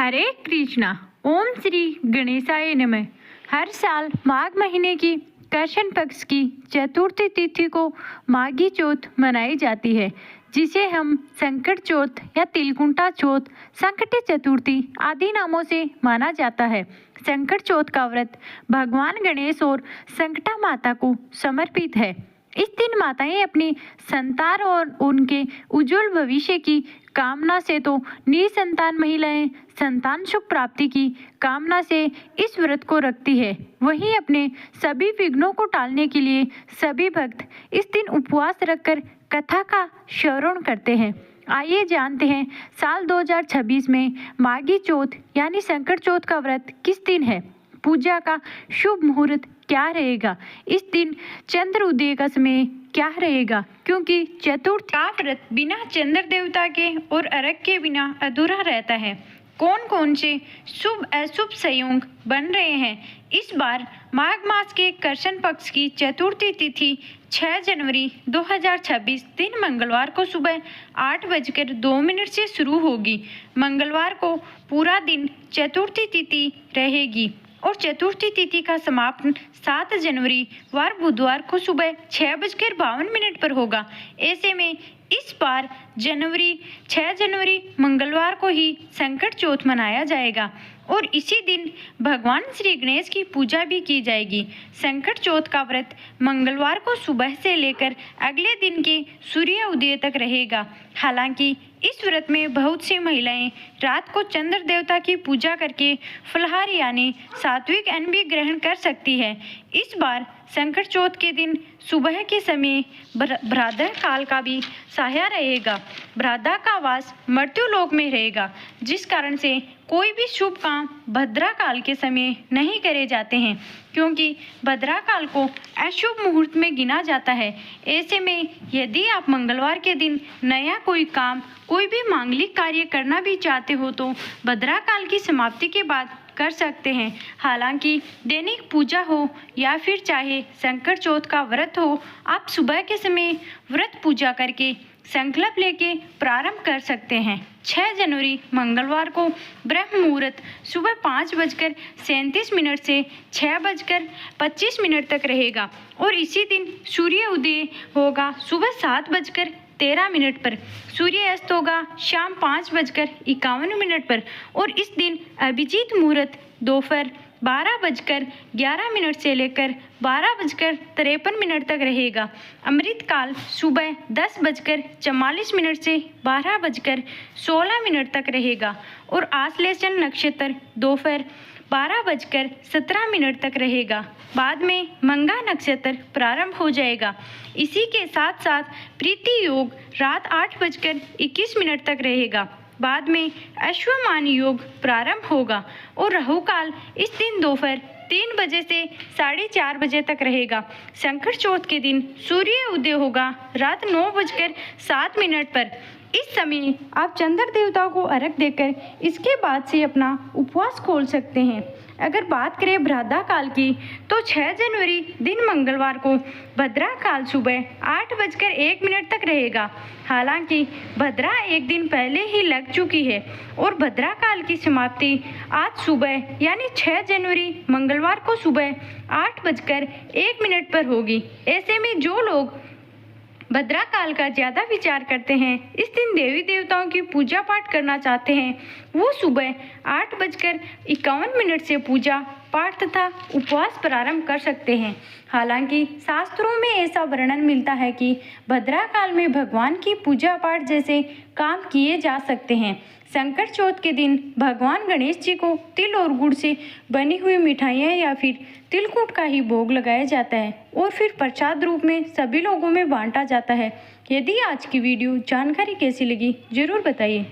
हरे कृष्णा। ओम श्री गणेशाय नमः। हर साल माघ महीने की कृष्ण पक्ष की चतुर्थी तिथि को माघी चौथ मनाई जाती है, जिसे हम संकट चौथ या तिलकुंटा चौथ, संकट चतुर्थी आदि नामों से माना जाता है। संकट चौथ का व्रत भगवान गणेश और संकटा माता को समर्पित है। इस दिन माताएं अपनी संतान और उनके उज्जवल भविष्य की कामना से तो निसंतान महिलाएं संतान सुख प्राप्ति की कामना से इस व्रत को रखती है। वहीं अपने सभी विघ्नों को टालने के लिए सभी भक्त इस दिन उपवास रखकर कथा का श्रवण करते हैं। आइए जानते हैं साल 2026 में माघी चौथ यानी संकट चौथ का व्रत किस दिन है। पूजा का शुभ मुहूर्त क्या रहेगा, इस दिन चंद्र उदय का समय क्या रहेगा, क्योंकि चतुर्थी का व्रत बिना चंद्र देवता के और अर्घ के बिना अधूरा रहता है। कौन कौन से शुभ अशुभ संयोग बन रहे हैं। इस बार माघ मास के कृष्ण पक्ष की चतुर्थी तिथि 6 जनवरी 2026 दिन मंगलवार को सुबह 8:02 से शुरू होगी। मंगलवार को पूरा दिन चतुर्थी तिथि रहेगी और चतुर्थी तिथि का समापन 7 जनवरी वार बुधवार को सुबह 6:52 पर होगा। ऐसे में इस बार 6 जनवरी मंगलवार को ही संकट चौथ मनाया जाएगा और इसी दिन भगवान श्री गणेश की पूजा भी की जाएगी। संकट चौथ का व्रत मंगलवार को सुबह से लेकर अगले दिन के सूर्य उदय तक रहेगा। हालांकि इस व्रत में बहुत सी महिलाएं रात को चंद्र देवता की पूजा करके फलाहार यानी सात्विक अन्न भी ग्रहण कर सकती है। इस बार संकट चौथ के दिन सुबह के समय भ्राता काल का भी साया रहेगा। भ्राता का वास मृत्यु लोक में रहेगा, जिस कारण से कोई भी शुभ काम भद्रा काल के समय नहीं करे जाते हैं, क्योंकि भद्रा काल को अशुभ मुहूर्त में गिना जाता है। ऐसे में यदि आप मंगलवार के दिन नया कोई काम, कोई भी मांगलिक कार्य करना भी चाहते हो तो भद्रा काल की समाप्ति के बाद कर सकते हैं। हालांकि दैनिक पूजा हो या फिर चाहे संकट चौथ का व्रत हो, आप सुबह के समय व्रत पूजा करके संकल्प लेके प्रारंभ कर सकते हैं। 6 जनवरी मंगलवार को ब्रह्म मुहूर्त सुबह 5:37 से 6:25 तक रहेगा और इसी दिन सूर्य उदय होगा सुबह 7:13 पर। सूर्य अस्त होगा शाम 5:51 पर और इस दिन अभिजीत मुहूर्त दोपहर 12:11 से लेकर 12:53 तक रहेगा। अमृत काल सुबह 10:44 से 12:16 तक रहेगा और आश्लेषण नक्षत्र दोपहर 12:17 तक रहेगा। बाद में मंगा नक्षत्र प्रारंभ हो जाएगा। इसी के साथ साथ प्रीति योग रात 8:21 तक रहेगा। बाद में अश्वमान योग प्रारंभ होगा और राहु काल इस दिन दोपहर 3 बजे से 4:30 तक रहेगा। संकट चौथ के दिन सूर्य उदय होगा रात 9:07 पर। इस समय आप चंद्र देवता को अर्घ देकर इसके बाद से अपना उपवास खोल सकते हैं। अगर बात करें भ्राता काल की तो 6 जनवरी दिन मंगलवार को भद्रा काल सुबह 8:01 तक रहेगा। हालांकि भद्रा एक दिन पहले ही लग चुकी है और भद्रा काल की समाप्ति आज सुबह यानी 6 जनवरी मंगलवार को सुबह 8:01 पर होगी। ऐसे में जो लोग भद्रा काल का ज्यादा विचार करते हैं, इस दिन देवी देवताओं की पूजा पाठ करना चाहते हैं, वो सुबह 8:51 से पूजा पाठ तथा उपवास प्रारंभ कर सकते हैं। हालांकि शास्त्रों में ऐसा वर्णन मिलता है कि भद्रा काल में भगवान की पूजा पाठ जैसे काम किए जा सकते हैं। संकट चौथ के दिन भगवान गणेश जी को तिल और गुड़ से बनी हुई मिठाइयाँ या फिर तिलकुट का ही भोग लगाया जाता है और फिर प्रसाद रूप में सभी लोगों में बांटा जाता है। यदि आज की वीडियो जानकारी कैसी लगी जरूर बताइए।